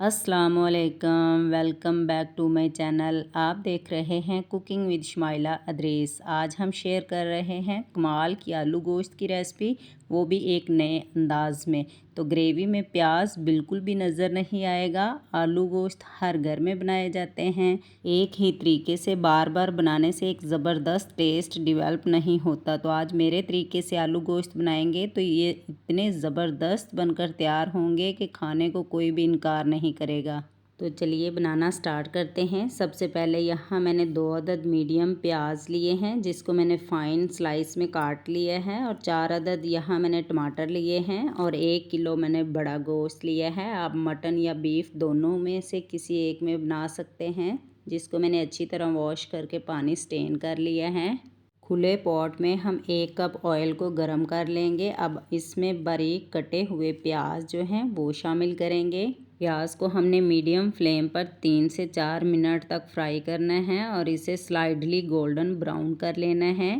अस्सलामुअलैकुम, welcome back to my channel. आप देख रहे हैं कुकिंग विद शमाइला अदरेस। आज हम शेयर कर रहे हैं कमाल की आलू गोश्त की रेसिपी, वो भी एक नए अंदाज में। तो ग्रेवी में प्याज बिल्कुल भी नज़र नहीं आएगा। आलू गोश्त हर घर में बनाए जाते हैं। एक ही तरीके से बार बार बनाने से एक ज़बरदस्त टेस्ट डेवलप नहीं होता। तो आज मेरे तरीके से आलू गोश्त बनाएंगे तो ये इतने ज़बरदस्त बनकर तैयार होंगे कि खाने को कोई भी इनकार नहीं करेगा। तो चलिए बनाना स्टार्ट करते हैं। सबसे पहले यहाँ मैंने 2 अदद मीडियम प्याज लिए हैं, जिसको मैंने फ़ाइन स्लाइस में काट लिया है, और 4 अदद यहाँ मैंने टमाटर लिए हैं, और 1 किलो मैंने बड़ा गोश्त लिया है। आप मटन या बीफ दोनों में से किसी एक में बना सकते हैं, जिसको मैंने अच्छी तरह वॉश करके पानी स्टेन कर लिया है। खुले पॉट में हम 1 कप ऑयल को गर्म कर लेंगे। अब इसमें बारीक कटे हुए प्याज जो हैं वो शामिल करेंगे। प्याज को हमने मीडियम फ्लेम पर 3 से 4 मिनट तक फ्राई करना है और इसे स्लाइडली गोल्डन ब्राउन कर लेना है।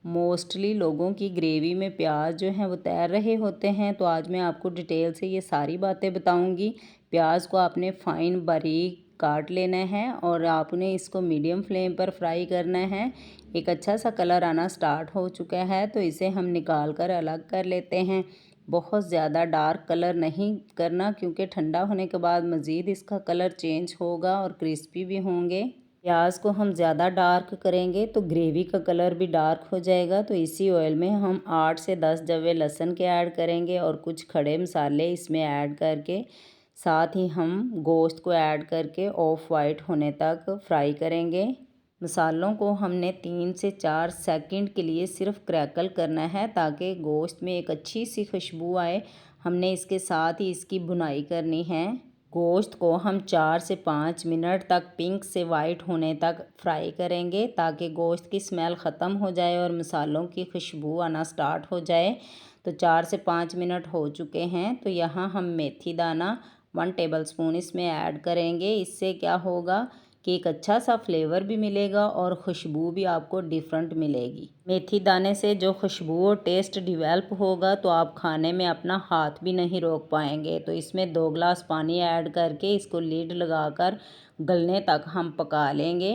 मोस्टली लोगों की ग्रेवी में प्याज जो हैं वो तैर रहे होते हैं, तो आज मैं आपको डिटेल से ये सारी बातें बताऊंगी। प्याज को आपने फाइन बारीक काट लेना है और आपने इसको मीडियम फ्लेम पर फ्राई करना है। एक अच्छा सा कलर आना स्टार्ट हो चुका है, तो इसे हम निकाल कर अलग कर लेते हैं। बहुत ज़्यादा डार्क कलर नहीं करना, क्योंकि ठंडा होने के बाद मज़ीद इसका कलर चेंज होगा और क्रिस्पी भी होंगे। प्याज को हम ज़्यादा डार्क करेंगे तो ग्रेवी का कलर भी डार्क हो जाएगा। तो इसी ऑयल में हम 8 से 10 जवे लहसुन के ऐड करेंगे और कुछ खड़े मसाले इसमें ऐड करके साथ ही हम गोश्त को ऐड करके ऑफ वाइट होने तक फ्राई करेंगे। मसालों को हमने 3 से 4 सेकंड के लिए सिर्फ क्रैकल करना है, ताकि गोश्त में एक अच्छी सी खुशबू आए। हमने इसके साथ ही इसकी भुनाई करनी है। गोश्त को हम 4 से 5 मिनट तक पिंक से वाइट होने तक फ्राई करेंगे, ताकि गोश्त की स्मेल ख़त्म हो जाए और मसालों की खुशबू आना स्टार्ट हो जाए। तो 4 से 5 मिनट हो चुके हैं। तो यहाँ हम मेथी दाना 1 टेबलस्पून इसमें ऐड करेंगे। इससे क्या होगा कि एक अच्छा सा फ्लेवर भी मिलेगा और खुशबू भी आपको डिफरेंट मिलेगी। मेथी दाने से जो खुशबू और टेस्ट डेवलप होगा, तो आप खाने में अपना हाथ भी नहीं रोक पाएंगे। तो इसमें 2 गिलास पानी ऐड करके इसको लीड लगाकर गलने तक हम पका लेंगे।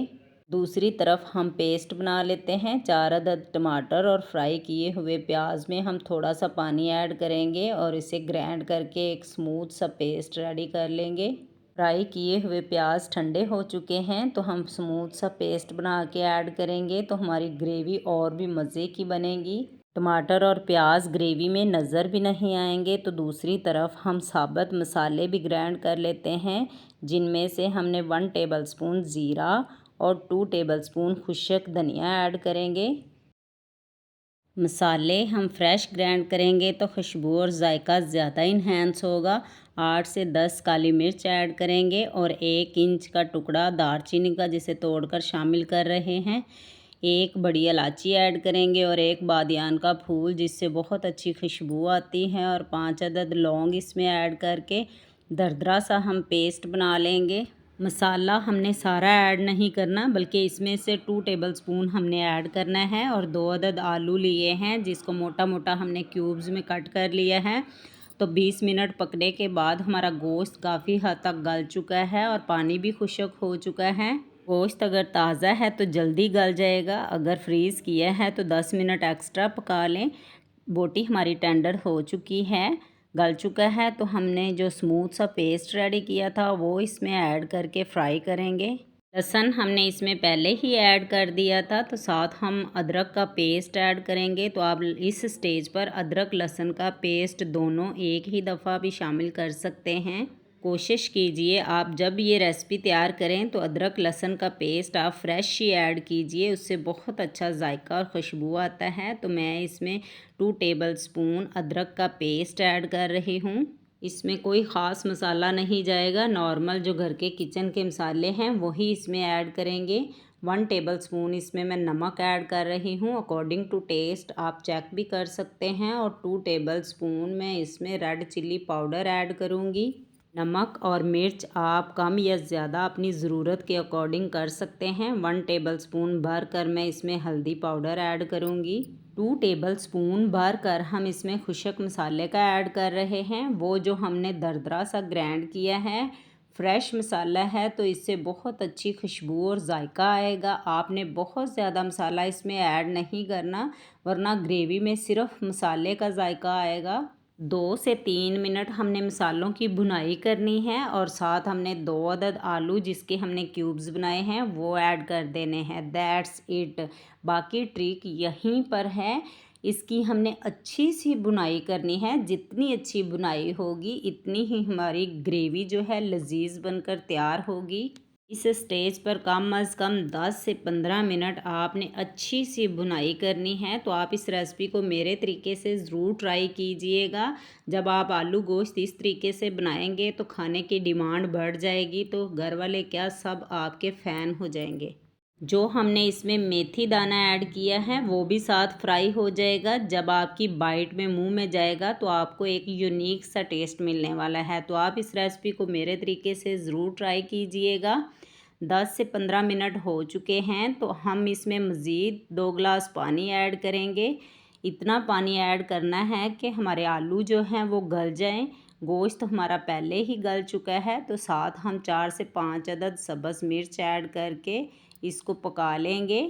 दूसरी तरफ हम पेस्ट बना लेते हैं। 4 अदद टमाटर और फ्राई किए हुए प्याज में हम थोड़ा सा पानी ऐड करेंगे और इसे ग्राइंड करके एक स्मूथ सा पेस्ट रेडी कर लेंगे। फ्राई किए हुए प्याज ठंडे हो चुके हैं, तो हम स्मूथ सा पेस्ट बना के ऐड करेंगे, तो हमारी ग्रेवी और भी मज़े की बनेगी। टमाटर और प्याज ग्रेवी में नज़र भी नहीं आएंगे। तो दूसरी तरफ हम साबुत मसाले भी ग्राइंड कर लेते हैं, जिनमें से हमने 1 टेबलस्पून ज़ीरा और 2 टेबलस्पून खुश्क धनिया ऐड करेंगे। मसाले हम फ्रेश ग्राइंड करेंगे तो खुशबू और जायका ज़्यादा इन्हेंस होगा। 8 से 10 काली मिर्च ऐड करेंगे और 1 इंच का टुकड़ा दालचीनी का, जिसे तोड़कर शामिल कर रहे हैं। 1 बड़ी इलायची ऐड करेंगे और 1 बादियान का फूल, जिससे बहुत अच्छी खुशबू आती है, और 5 अदद लौंग इसमें ऐड करके दरदरा सा हम पेस्ट बना लेंगे। मसाला हमने सारा ऐड नहीं करना, बल्कि इसमें से 2 टेबलस्पून हमने ऐड करना है, और 2 अदद आलू लिए हैं, जिसको मोटा मोटा हमने क्यूब्स में कट कर लिया है। तो 20 मिनट पकने के बाद हमारा गोश्त काफ़ी हद तक गल चुका है और पानी भी खुश्क हो चुका है। गोश्त अगर ताज़ा है तो जल्दी गल जाएगा, अगर फ्रीज़ किया है तो 10 मिनट एक्स्ट्रा पका लें। बोटी हमारी टेंडर हो चुकी है, गल चुका है। तो हमने जो स्मूथ सा पेस्ट रेडी किया था वो इसमें ऐड करके फ्राई करेंगे। लहसुन हमने इसमें पहले ही ऐड कर दिया था, तो साथ हम अदरक का पेस्ट ऐड करेंगे। तो आप इस स्टेज पर अदरक लहसुन का पेस्ट दोनों एक ही दफ़ा भी शामिल कर सकते हैं। कोशिश कीजिए आप जब ये रेसिपी तैयार करें तो अदरक लहसुन का पेस्ट आप फ्रेश ही ऐड कीजिए, उससे बहुत अच्छा जायका और खुशबू आता है। तो मैं इसमें 2 टेबलस्पून अदरक का पेस्ट ऐड कर रही हूँ। इसमें कोई ख़ास मसाला नहीं जाएगा, नॉर्मल जो घर के किचन के मसाले हैं वही इसमें ऐड करेंगे। 1 टेबलस्पून इसमें मैं नमक ऐड कर रही हूँ, अकॉर्डिंग टू टेस्ट आप चेक भी कर सकते हैं। और 2 टेबलस्पून मैं इसमें रेड चिल्ली पाउडर ऐड करूँगी। नमक और मिर्च आप कम या ज़्यादा अपनी ज़रूरत के अकॉर्डिंग कर सकते हैं। 1 टेबलस्पून भर कर मैं इसमें हल्दी पाउडर ऐड करूँगी। 2 टेबलस्पून भर कर हम इसमें खुश्क मसाले का ऐड कर रहे हैं, वो जो हमने दरदरा सा ग्राइंड किया है फ्रेश मसाला है तो इससे बहुत अच्छी खुशबू और जायका आएगा। आपने बहुत ज़्यादा मसाला इसमें ऐड नहीं करना, वरना ग्रेवी में सिर्फ मसाले का जायका आएगा। 2 से 3 मिनट हमने मसालों की भुनाई करनी है और साथ हमने 2 अदद आलू जिसके हमने क्यूब्स बनाए हैं वो ऐड कर देने हैं। That's it. बाकी ट्रिक यहीं पर है। इसकी हमने अच्छी सी बुनाई करनी है। जितनी अच्छी बुनाई होगी इतनी ही हमारी ग्रेवी जो है लजीज बनकर तैयार होगी। इस स्टेज पर कम अज़ कम 10 से 15 मिनट आपने अच्छी सी बुनाई करनी है। तो आप इस रेसिपी को मेरे तरीके से ज़रूर ट्राई कीजिएगा। जब आप आलू गोश्त इस तरीके से बनाएंगे तो खाने की डिमांड बढ़ जाएगी, तो घर वाले क्या सब आपके फ़ैन हो जाएंगे। जो हमने इसमें मेथी दाना ऐड किया है वो भी साथ फ्राई हो जाएगा। जब आपकी बाइट में मुंह में जाएगा तो आपको एक यूनिक सा टेस्ट मिलने वाला है। तो आप इस रेसिपी को मेरे तरीके से ज़रूर ट्राई कीजिएगा। 10 से 15 मिनट हो चुके हैं तो हम इसमें मज़ीद 2 गिलास पानी ऐड करेंगे। इतना पानी ऐड करना है कि हमारे आलू जो हैं वो गल जाएं। गोश्त हमारा पहले ही गल चुका है, तो साथ हम 4 से 5 अदद सब्ज़ मिर्च ऐड करके इसको पका लेंगे।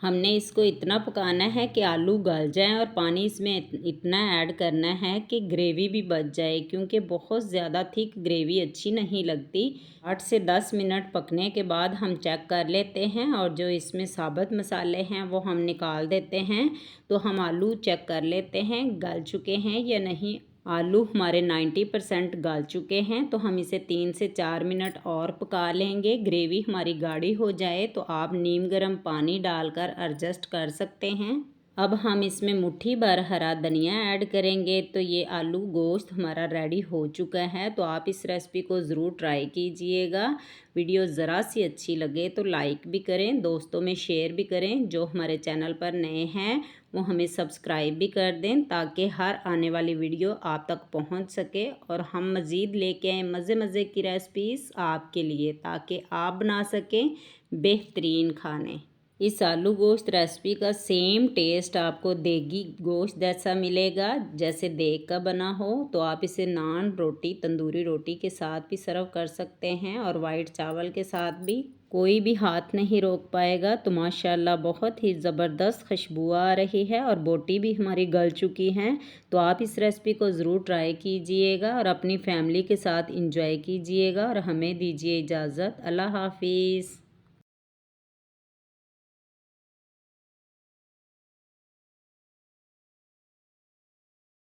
हमने इसको इतना पकाना है कि आलू गल जाएं और पानी इसमें इतना ऐड करना है कि ग्रेवी भी बच जाए, क्योंकि बहुत ज़्यादा थिक ग्रेवी अच्छी नहीं लगती। 8 से 10 मिनट पकने के बाद हम चेक कर लेते हैं और जो इसमें साबुत मसाले हैं वो हम निकाल देते हैं। तो हम आलू चेक कर लेते हैं गल चुके हैं या नहीं। आलू हमारे 90% गल चुके हैं, तो हम इसे 3 से 4 मिनट और पका लेंगे। ग्रेवी हमारी गाढ़ी हो जाए तो आप नीम गर्म पानी डालकर एडजस्ट कर सकते हैं। अब हम इसमें मुट्ठी भर हरा धनिया ऐड करेंगे। तो ये आलू गोश्त हमारा रेडी हो चुका है। तो आप इस रेसिपी को ज़रूर ट्राई कीजिएगा। वीडियो ज़रा सी अच्छी लगे तो लाइक भी करें, दोस्तों में शेयर भी करें। जो हमारे चैनल पर नए हैं वो हमें सब्सक्राइब भी कर दें, ताकि हर आने वाली वीडियो आप तक पहुंच सके और हम मज़ीद लेके आएँ मज़े मज़े की रेसिपीज़ आपके लिए, ताकि आप बना सकें बेहतरीन खाने। इस आलू गोश्त रेसिपी का सेम टेस्ट आपको देगी गोश्त जैसा मिलेगा, जैसे देग का बना हो। तो आप इसे नान रोटी, तंदूरी रोटी के साथ भी सर्व कर सकते हैं और वाइट चावल के साथ भी। कोई भी हाथ नहीं रोक पाएगा। तो माशाल्लाह बहुत ही ज़बरदस्त खुशबू आ रही है और बोटी भी हमारी गल चुकी हैं। तो आप इस रेसिपी को ज़रूर ट्राई कीजिएगा और अपनी फैमिली के साथ इंजॉय कीजिएगा। और हमें दीजिए इजाज़त। अल्लाह हाफिज़।